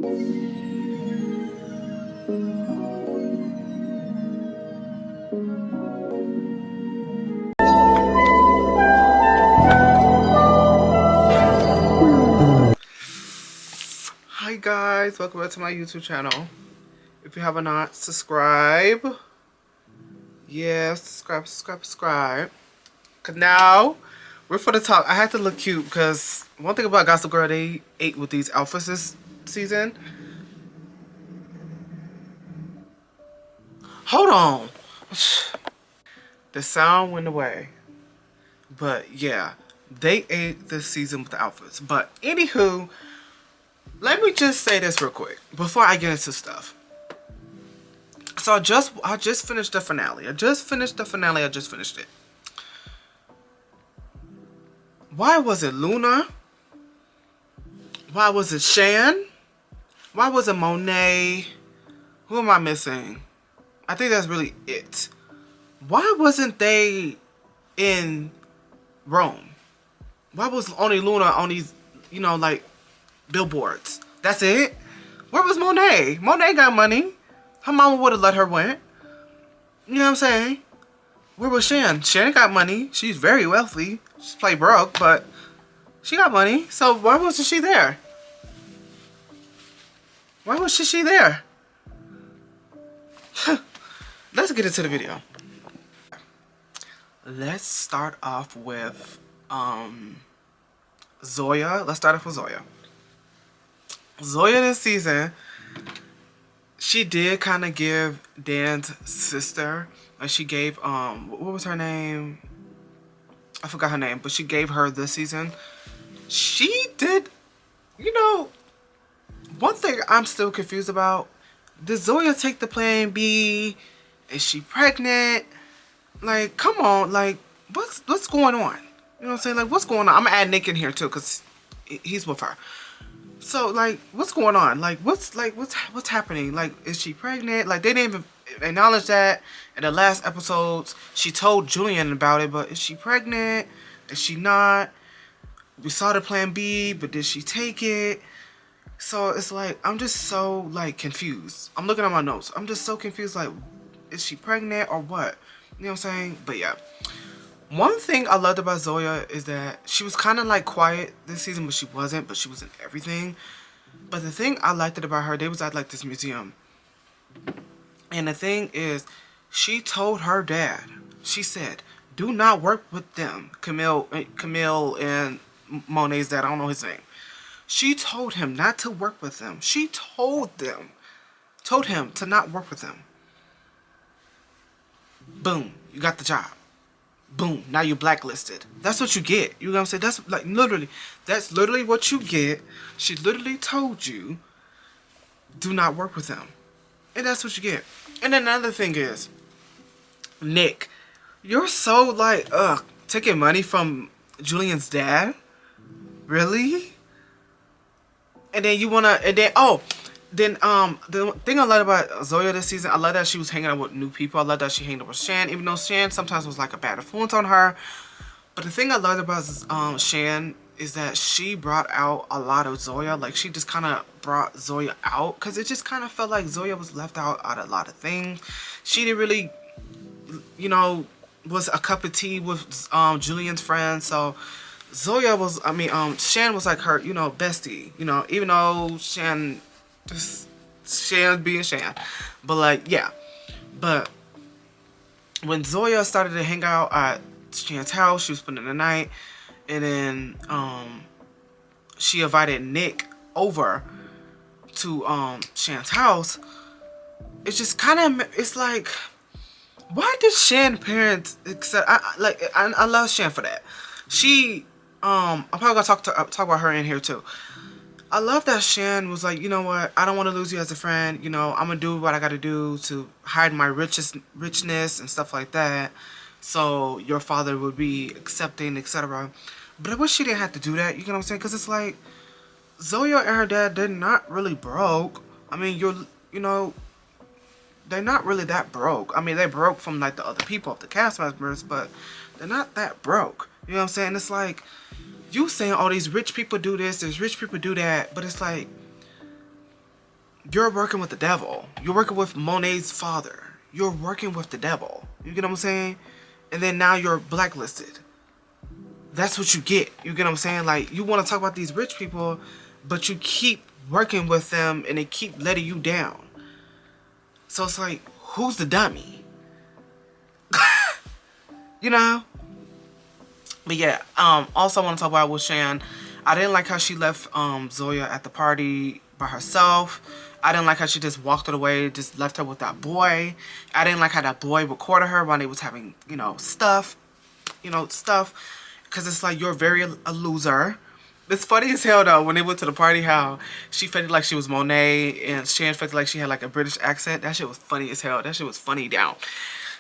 Hi guys, welcome back to my YouTube channel. If you have not, subscribe. Yeah, subscribe. Cause now we're for the talk. I had to look cute because one thing about Gossip Girl, they ate with these outfits this season. Hold on. The sound went away. But yeah, they ate this season with the outfits. But anywho, let me just say this real quick before I get into stuff. So I just finished the finale. I just finished it. Why was it Luna? Why was it Shan? Why was it Monet? Who am I missing? I think that's really it. Why wasn't they in Rome? Why was only Luna on these, like billboards? That's it? Where was Monet? Monet got money. Her mama would have let her win. You know what I'm saying? Where was Shan? Shan got money. She's very wealthy. She's play broke, but she got money. So why wasn't she there? Why was she there? Let's get into the video. Let's start off with Zoya. Let's start off with Zoya. Zoya this season, she did kind of give Dan's sister, she gave, what was her name? I forgot her name, but she gave her this season. She did, one thing I'm still confused about. Did Zoya take the plan B? Is she pregnant? Like, come on, like, what's going on? You know what I'm saying? Like, what's going on? I'm gonna add Nick in here too, because he's with her. So, like, what's going on? Like, what's happening? Like, is she pregnant? Like, they didn't even acknowledge that in the last episodes. She told Julian about it, but is she pregnant? Is she not? We saw the plan B, but did she take it? So, it's like, I'm just so, like, confused. I'm looking at my notes. I'm just so confused, like, is she pregnant or what? You know what I'm saying? But, yeah. One thing I loved about Zoya is that she was kind of like quiet this season, but she wasn't, but she was in everything. But the thing I liked about her, they was at like this museum. And the thing is, she told her dad, she said, do not work with them. Camille and Monet's dad, I don't know his name. She told him not to work with them. She told him to not work with them. Boom, you got the job. Boom, now you're blacklisted. That's what you get. You know what I'm saying? That's like that's literally what you get. She literally told you, do not work with them. And that's what you get. And then another thing is, Nick, you're so like, taking money from Julian's dad? Really? And then the thing I love about Zoya this season, I love that she was hanging out with new people. I love that she hanged out with Shan, even though Shan sometimes was like a bad influence on her. But the thing I loved about Shan is that she brought out a lot of Zoya. Like, she just kind of brought Zoya out, because it just kind of felt like Zoya was left out a lot of things. She didn't really, was a cup of tea with Julian's friends. So Shan was like her, bestie. Even though Shan being Shan. But like, yeah. But when Zoya started to hang out at Shan's house, she was spending the night. And then she invited Nick over to Shan's house. It's just kind of, it's like, why did Shan parents accept? I love Shan for that. She I'm probably gonna talk about her in here too. I love that Shan was like, you know what, I don't want to lose you as a friend. I'm gonna do what I gotta do to hide my richness and stuff like that, so your father would be accepting, etc. But I wish she didn't have to do that. You know what I'm saying? Because it's like, Zoya and her dad, they're not really broke. I mean, they're not really that broke. I mean, they broke from like the other people, the cast members, but they're not that broke. You know what I'm saying? It's like, you saying all these rich people do this, there's rich people do that, but it's like, you're working with the devil. You're working with Monet's father. You're working with the devil. You get what I'm saying? And then now you're blacklisted. That's what you get. You get what I'm saying? Like, you want to talk about these rich people, but you keep working with them and they keep letting you down. So it's like, who's the dummy? You know? But yeah, also I want to talk about with Shan. I didn't like how she left Zoya at the party by herself. I didn't like how she just walked it away, just left her with that boy. I didn't like how that boy recorded her when they was having, stuff. Because it's like, you're very a loser. It's funny as hell though, when they went to the party, how she felt like she was Monet and Shan felt like she had like a British accent. That shit was funny as hell. That shit was funny down.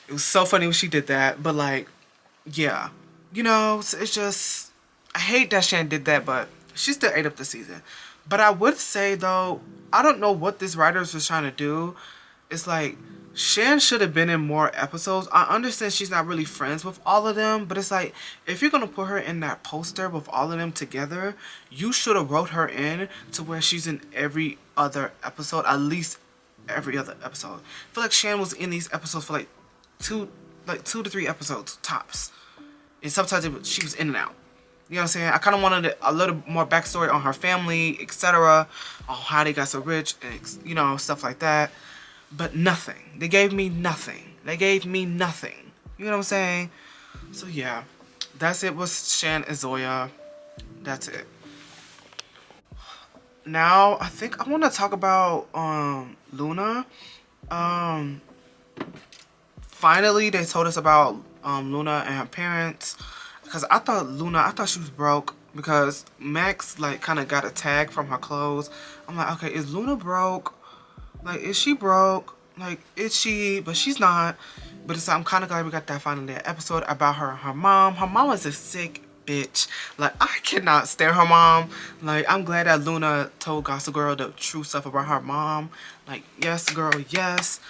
It was so funny when she did that. But like, yeah. It's just, I hate that Shan did that, but she still ate up the season. But I would say though, I don't know what this writers was trying to do. It's like, Shan should have been in more episodes. I understand she's not really friends with all of them, but it's like, if you're going to put her in that poster with all of them together, you should have wrote her in to where she's in every other episode, at least every other episode. I feel like Shan was in these episodes for like two to three episodes tops. And sometimes she was in and out. You know what I'm saying? I kind of wanted a little more backstory on her family, etc. On how they got so rich, and, stuff like that. But nothing. They gave me nothing. You know what I'm saying? So yeah, that's it with Shan and Zoya. That's it. Now, I think I want to talk about Luna. Finally, they told us about Luna and her parents. Because I thought she was broke. Because Max, like, kind of got a tag from her clothes. I'm like, okay, is Luna broke? Like, is she broke? Like, is she? But she's not. But I'm kind of glad we got that finally episode about her mom. Her mom is a sick bitch. Like, I cannot stand her mom. Like, I'm glad that Luna told Gossip Girl the true stuff about her mom. Like, yes, girl, yes.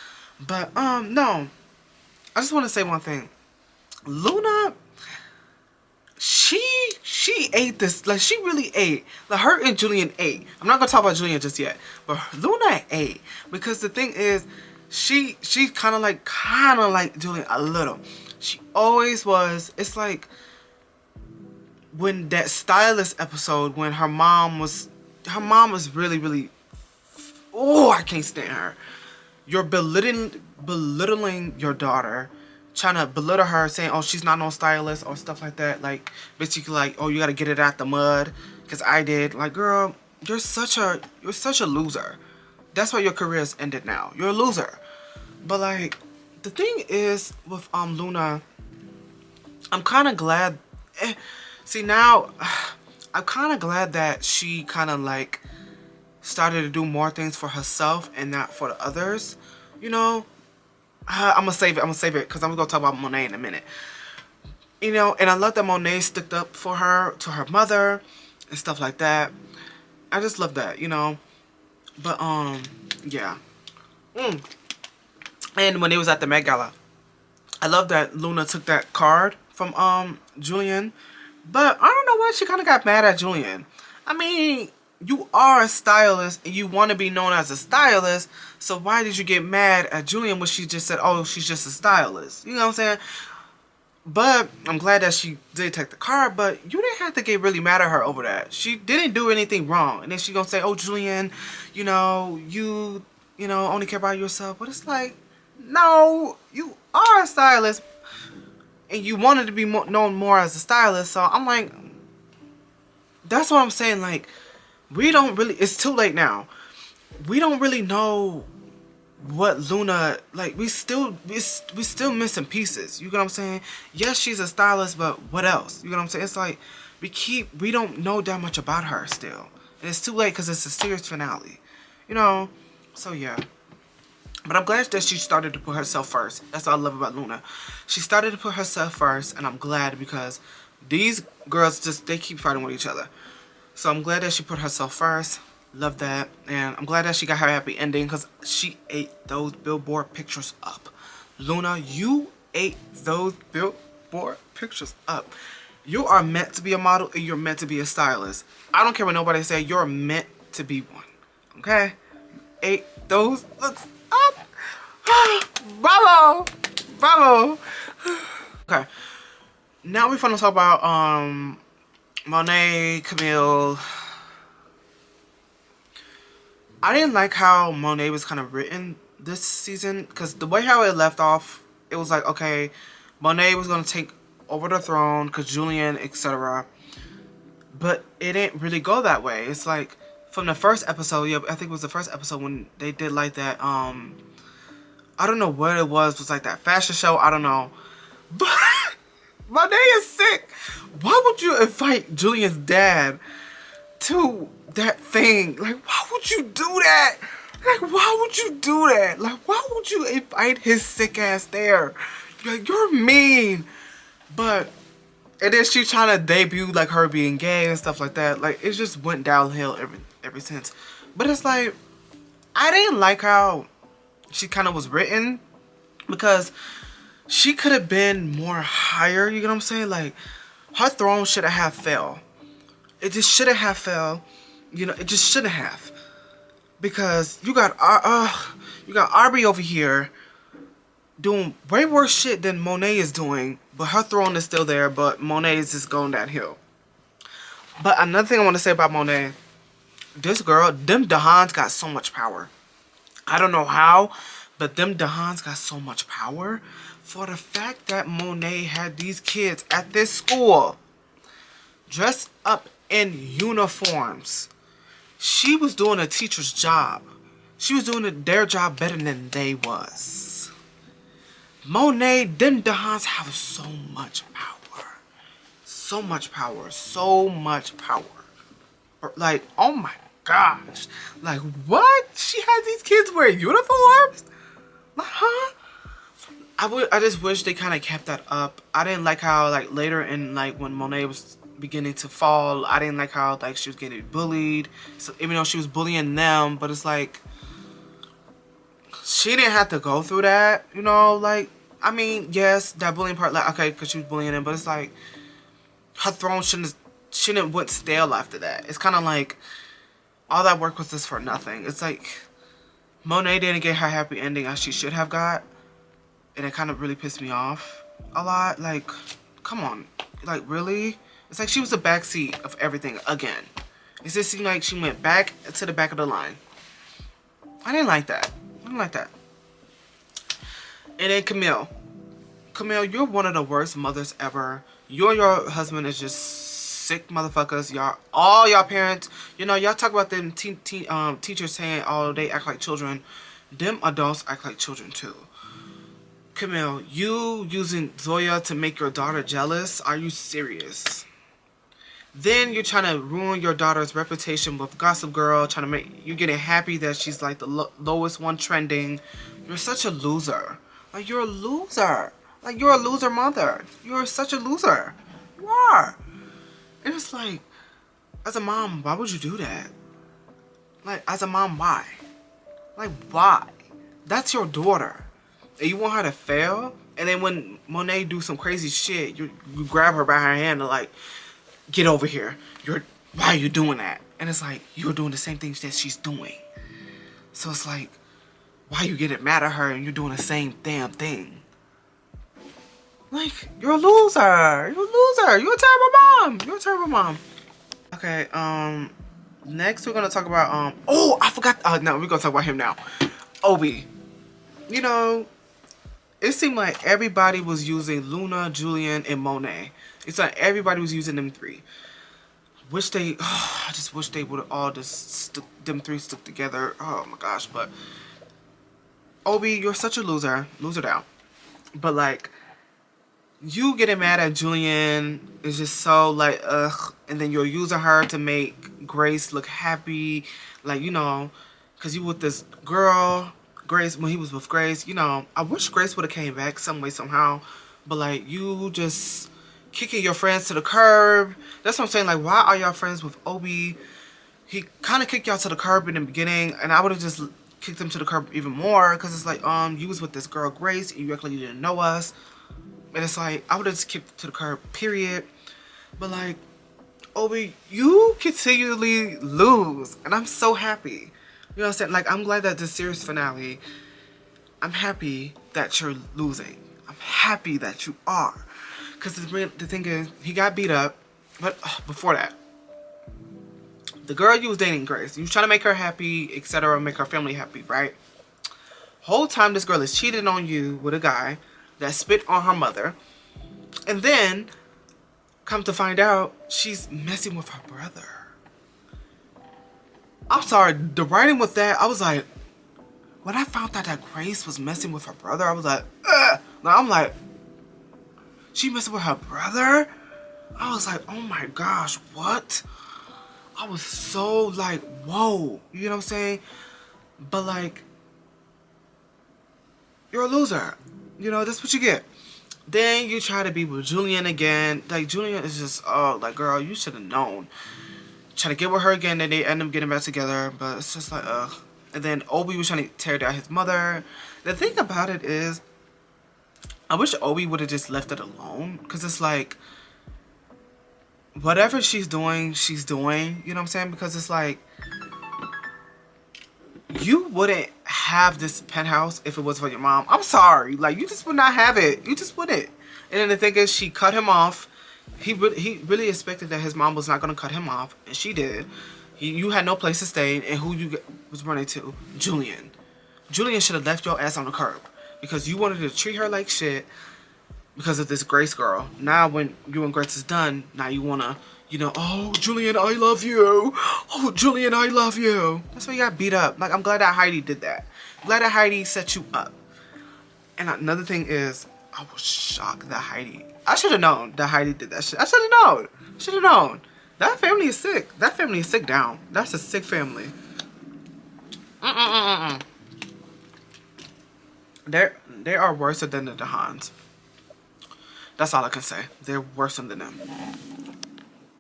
But, no. I just want to say one thing. Luna, she ate this. Like, she really ate. Like, her and Julian ate. I'm not gonna talk about Julian just yet, but Luna ate. Because the thing is, she kind of like Julian a little. She always was. It's like when that stylist episode, when her mom was really, oh, I can't stand her. You're belittling your daughter, trying to belittle her, saying, oh, she's not no stylist or stuff like that. Like, basically like, oh, you gotta get it out the mud because I did. Like, girl, you're such a loser. That's why your career has ended now. You're a loser. But like, the thing is with Luna, I'm kind of glad. See, now I'm kind of glad that she kind of like started to do more things for herself and not for the others. I'm gonna save it because I'm gonna talk about Monet in a minute. And I love that Monet stuck up for her, to her mother and stuff like that. I just love that, But yeah. And when they was at the Met Gala, I love that Luna took that card from Julian. But I don't know why she kind of got mad at Julian. I mean, you are a stylist and you want to be known as a stylist, so why did you get mad at Julian when she just said, oh, she's just a stylist? You know what I'm saying? But I'm glad that she did take the card, but you didn't have to get really mad at her over that. She didn't do anything wrong. And then she gonna say, oh, Julian, you only care about yourself. But it's like, no, you are a stylist and you wanted to be known more as a stylist. So I'm like, that's what I'm saying. Like, we don't really, it's too late now. We don't really know what Luna, like, we still missing pieces. You get what I'm saying? Yes, she's a stylist, but what else? You get what I'm saying? It's like, we don't know that much about her still. And it's too late because it's a series finale. So yeah. But I'm glad that she started to put herself first. That's what I love about Luna. She started to put herself first, and I'm glad because these girls they keep fighting with each other. So I'm glad that she put herself first. Love that. And I'm glad that she got her happy ending because she ate those billboard pictures up. Luna, you ate those billboard pictures up. You are meant to be a model and you're meant to be a stylist. I don't care what nobody say. You're meant to be one. Okay? ate those looks up. Bravo! Bravo! Okay. Now we're gonna talk about Monet, Camille. I didn't like how Monet was kind of written this season, because the way how it left off, it was like, okay, Monet was gonna take over the throne because Julian, etc. But it didn't really go that way. It's like from the first episode, yeah, I think it was the first episode when they did like that, I don't know what it was like that fashion show, I don't know. But Monet is sick. Why would you invite Julian's dad to that thing? Like, why would you do that? Like, why would you do that? Like, why would you invite his sick ass there? Like, you're mean. But, and then she trying to debut, like, her being gay and stuff like that. Like, it just went downhill ever since. But it's like, I didn't like how she kind of was written, because she could have been more higher, you know what I'm saying? Like, her throne should have fell. It just shouldn't have fell. You know, it just shouldn't have. Because you got Aubrey over here doing way worse shit than Monet is doing, but her throne is still there, but Monet is just going downhill. But another thing I want to say about Monet, this girl, them Dahans got so much power. I don't know how, but them Dahans got so much power for the fact that Monet had these kids at this school dressed up in uniforms. She was doing a teacher's job. She was doing their job better than they was. Monet, them Dahans have so much power. So much power. So much power. Like, oh my gosh. Like, what? She had these kids wearing uniforms? Like, huh? I just wish they kind of kept that up. I didn't like how, like, later in, like, when Monet was beginning to fall, I didn't like how, like, she was getting bullied. So even though she was bullying them, but it's like, she didn't have to go through that, you know? Like, I mean, yes, that bullying part, like, okay, because she was bullying them, but it's like, her throne shouldn't went stale after that. It's kind of like, all that work was just for nothing. It's like, Monet didn't get her happy ending as she should have got. And it kind of really pissed me off a lot. Like, come on. Like, really? It's like she was the backseat of everything again. It just seemed like she went back to the back of the line. I didn't like that. I didn't like that. And then Camille. Camille, you're one of the worst mothers ever. You and your husband is just sick motherfuckers. Y'all, all y'all parents, you know, y'all talk about them teachers saying, oh, they act like children. Them adults act like children too. Camille, you using Zoya to make your daughter jealous? Are you serious? Then you're trying to ruin your daughter's reputation with Gossip Girl, trying to make you getting happy that she's like the lowest one trending. You're such a loser. Like, you're a loser. Like, you're a loser mother. You're such a loser. You are. And it's like, as a mom, why would you do that? Like, as a mom, why? Like, why? That's your daughter. And you want her to fail? And then when Monet do some crazy shit, you grab her by her hand and like, get over here. Why are you doing that? And it's like, you're doing the same things that she's doing. So it's like, why you getting mad at her and you're doing the same damn thing? Like, you're a loser. You're a loser. You're a terrible mom. You're a terrible mom. Okay, next we're gonna talk about, oh, I forgot, no, we're gonna talk about him now. Obi. You know, it seemed like everybody was using Luna, Julian, and Monet. It's like everybody was using them three. I just wish they would have all just them three stuck together. Oh my gosh, but Obi, you're such a loser. Loser down. But like, you getting mad at Julian is just so like, ugh. And then you're using her to make Grace look happy. Like, you know, because you with this girl, Grace, when he was with Grace, you know, I wish Grace would have came back some way, somehow. But like, you just kicking your friends to the curb. That's what I'm saying. Like, why are y'all friends with Obi? He kind of kicked y'all to the curb in the beginning, and I would have just kicked him to the curb even more, because it's like, you was with this girl Grace, and you act like you didn't know us. And it's like, I would have just kicked him to the curb, period. But like, Obi, you continually lose, and I'm so happy. You know what I'm saying? Like, I'm glad that this series finale, I'm happy that you're losing. I'm happy that you are. Because the thing is, he got beat up. But before that, the girl you was dating, Grace, you was trying to make her happy, etc., make her family happy, right? Whole time this girl is cheating on you with a guy that spit on her mother. And then, come to find out, she's messing with her brother. I'm sorry, the writing with that, I was like, when I found out that Grace was messing with her brother, I was like, ugh. Now I'm like, she messing with her brother? I was like, oh my gosh, what? I was so like, whoa. You know what I'm saying? But like, you're a loser. You know, that's what you get. Then you try to be with Julian again. Like, Julian is just, oh, like, girl, you should have known. Try to get with her again, then they end up getting back together. But it's just like, ugh. And then Aubrey was trying to tear down his mother. The thing about it is, I wish Aubrey would have just left it alone. Because it's like, whatever she's doing, she's doing. You know what I'm saying? Because it's like, you wouldn't have this penthouse if it was for your mom. I'm sorry. Like, you just would not have it. You just wouldn't. And then the thing is, she cut him off. He really expected that his mom was not going to cut him off. And she did. You had no place to stay. And who you was running to? Julian. Julian should have left your ass on the curb. Because you wanted to treat her like shit. Because of this Grace girl. Now when you and Grace is done, now you want to, you know, oh, Julian, I love you. Oh, Julian, I love you. That's why you got beat up. Like, I'm glad that Heidi did that. Glad that Heidi set you up. And another thing is, I was shocked that Heidi, I should have known that Heidi did that shit. I should have known. Should have known. That family is sick. That family is sick down. That's a sick family. They are worse than the DeHaans. That's all I can say. They're worse than them.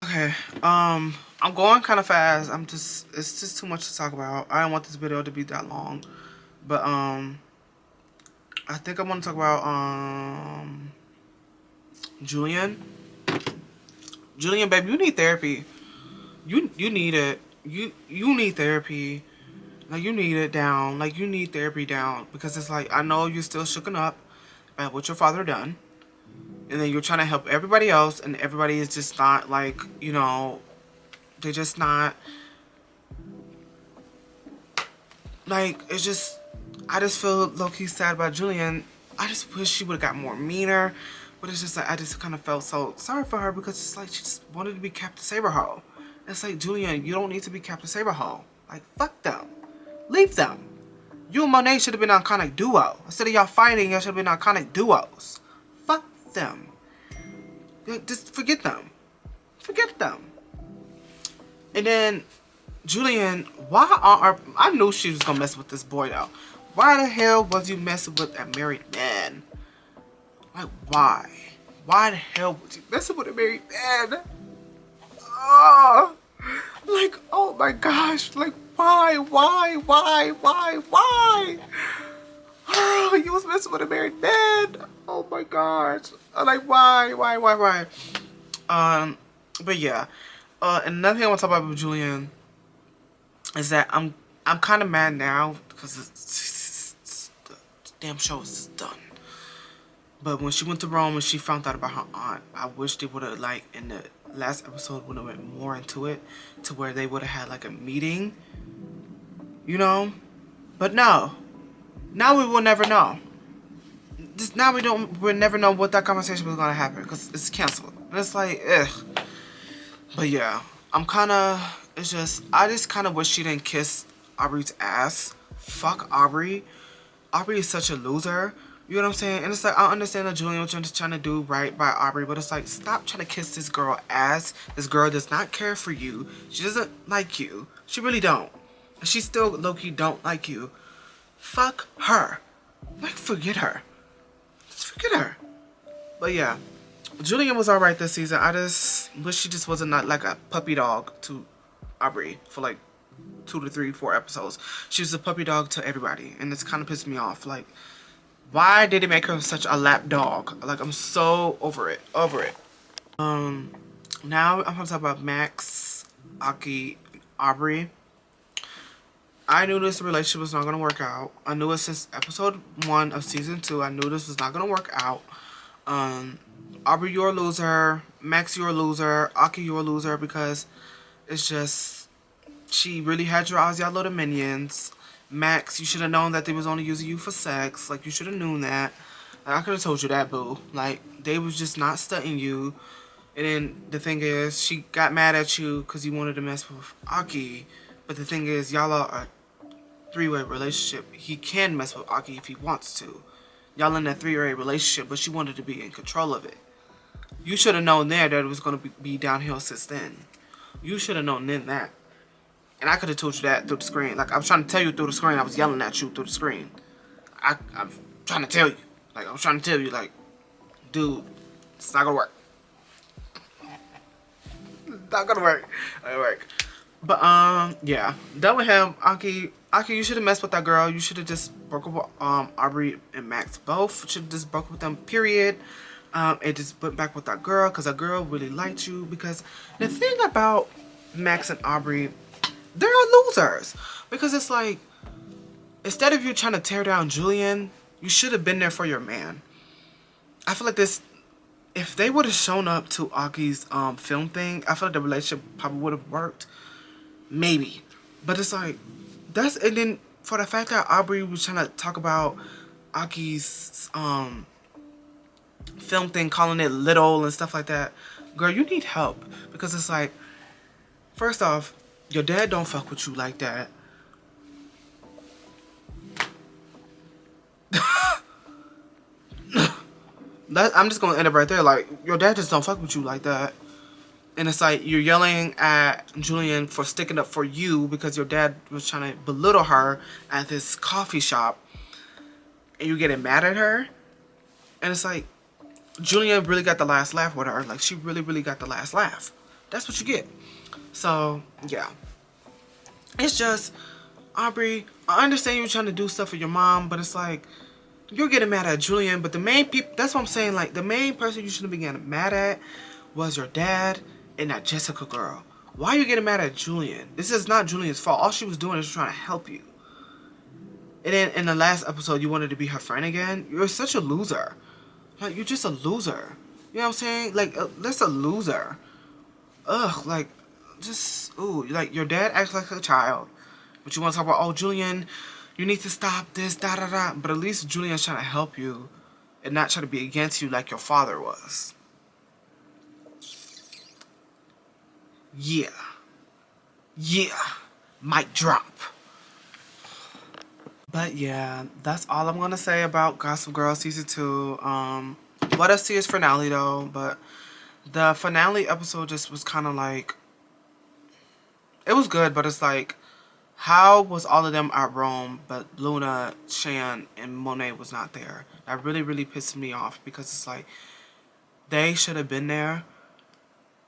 Okay, I'm going kind of fast. It's just too much to talk about. I don't want this video to be that long. But, I think I want to talk about, Julian. Julian, baby, you need therapy. You need it. You need therapy. Like, you need it down. Like, you need therapy down. Because it's like, I know you're still shooken up about what your father done. And then you're trying to help everybody else, and everybody is just not, like, you know, they're just not, like, it's just, I just feel low-key sad about Julian. I just wish she would have got more meaner, but it's just like, I just kind of felt so sorry for her, because it's like, she just wanted to be Captain Saberho. It's like, Julian, you don't need to be Captain Saberho. Like, fuck them. Leave them. You and Monet should have been an iconic duo. Instead of y'all fighting, y'all should have been iconic duos. Fuck them. Just forget them. Forget them. And then Julian, I knew she was gonna mess with this boy though. Why the hell was you messing with a married man? Like, why? Why the hell was you messing with a married man? Oh, like, oh my gosh, like, why? Oh, you was messing with a married man. Oh my gosh. Like, why? But yeah. Another thing I want to talk about with Julian is that I'm kind of mad now because the damn show is just done. But when she went to Rome and she found out about her aunt, I wish they would have, like, in the last episode, would have went more into it to where they would have had, like, a meeting, you know? But no. Now we will never know. Now we'll never know what that conversation was gonna happen because it's canceled. And it's like, ugh. But yeah, I just kind of wish she didn't kiss Aubrey's ass. Fuck Aubrey. Aubrey is such a loser. You know what I'm saying? And it's like, I understand that Julian was just trying to do right by Aubrey, but it's like, stop trying to kiss this girl ass. This girl does not care for you. She doesn't like you. She really don't. And she still low-key don't like you. Fuck her. Like, forget her. Just forget her. But yeah, Julian was alright this season. I just wish she just wasn't not like a puppy dog to Aubrey for like 2 to 3, 4 episodes. She was a puppy dog to everybody, and it's kind of pissed me off. Like, why did they make her such a lap dog? Like, I'm so over it. Now I'm gonna talk about Max, Aki, and Aubrey. I knew this relationship was not going to work out. I knew it since episode 1 of season 2. I knew this was not going to work out. Aubrey, you're a loser. Max, you're a loser. Aki, you're a loser, because it's just, she really had your eyes, y'all little minions. Max, you should have known that they was only using you for sex. Like, you should have known that. Like, I could have told you that, boo. Like, they was just not stunting you. And then the thing is, she got mad at you because you wanted to mess with Aki. But the thing is, y'all are a three-way relationship. He can mess with Aki if he wants to. Y'all in that three-way relationship, but she wanted to be in control of it. You should have known there that it was going to be downhill since then. You should have known then that. And I could have told you that through the screen. Like, I was trying to tell you through the screen. I was yelling at you through the screen. I'm trying to tell you. Like, I was trying to tell you, like, dude, it's not going to work. It's not going to work. It's not going to work. But, yeah. Done with him. Aki, you should have messed with that girl. You should have just broke up with, Aubrey and Max both. Should have just broke up with them, period. And just went back with that girl, because that girl really liked you. Because the thing about Max and Aubrey, they're losers. Because it's like, instead of you trying to tear down Julian, you should have been there for your man. I feel like this, if they would have shown up to Aki's film thing, I feel like the relationship probably would have worked. Maybe. But it's like, that's, and then for the fact that Aubrey was trying to talk about Aki's film thing, calling it little and stuff like that, girl, you need help. Because it's like, first off, your dad don't fuck with you like that. I'm just gonna end it right there. Like, your dad just don't fuck with you like that. And it's like, you're yelling at Julian for sticking up for you because your dad was trying to belittle her at this coffee shop. And you're getting mad at her. And it's like, Julian really got the last laugh with her. Like, she really, really got the last laugh. That's what you get. So, yeah. It's just, Aubrey, I understand you're trying to do stuff for your mom, but it's like, you're getting mad at Julian. But the main people, that's what I'm saying, like, the main person you should have been getting mad at was your dad and that Jessica girl. Why are you getting mad at Julian? This is not Julian's fault. All she was doing is trying to help you. And then in the last episode, you wanted to be her friend again. You're such a loser. Like, you're just a loser. You know what I'm saying? Like, that's a loser. Ugh, like, just, ooh, like, your dad acts like a child. But you want to talk about, oh, Julian, you need to stop this, da-da-da. But at least Julian's trying to help you and not try to be against you like your father was. Yeah. Yeah. Mic drop. But yeah, that's all I'm going to say about Gossip Girl Season 2. Let us see its finale though. But the finale episode just was kind of like, it was good, but it's like, how was all of them at Rome, but Luna, Shan, and Monet was not there? That really, really pissed me off, because it's like, they should have been there.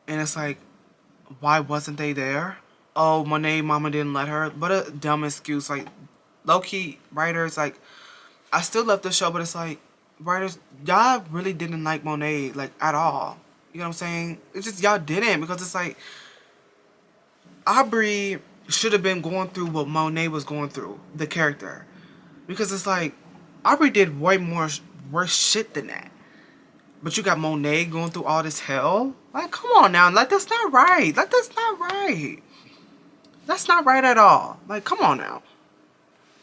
And it's like, why wasn't they there? Oh, Monet mama didn't let her. What a dumb excuse. Like, low-key writers, like, I still love the show, but it's like, writers, y'all really didn't like Monet, like, at all. You know what I'm saying? It's just, y'all didn't, because it's like, Aubrey should have been going through what Monet was going through, the character. Because it's like, Aubrey did way more worse shit than that. But you got Monet going through all this hell? Like, come on now. Like, that's not right. Like, that's not right. That's not right at all. Like, come on now.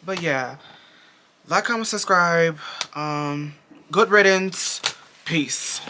But yeah. Like, comment, subscribe. Good riddance. Peace.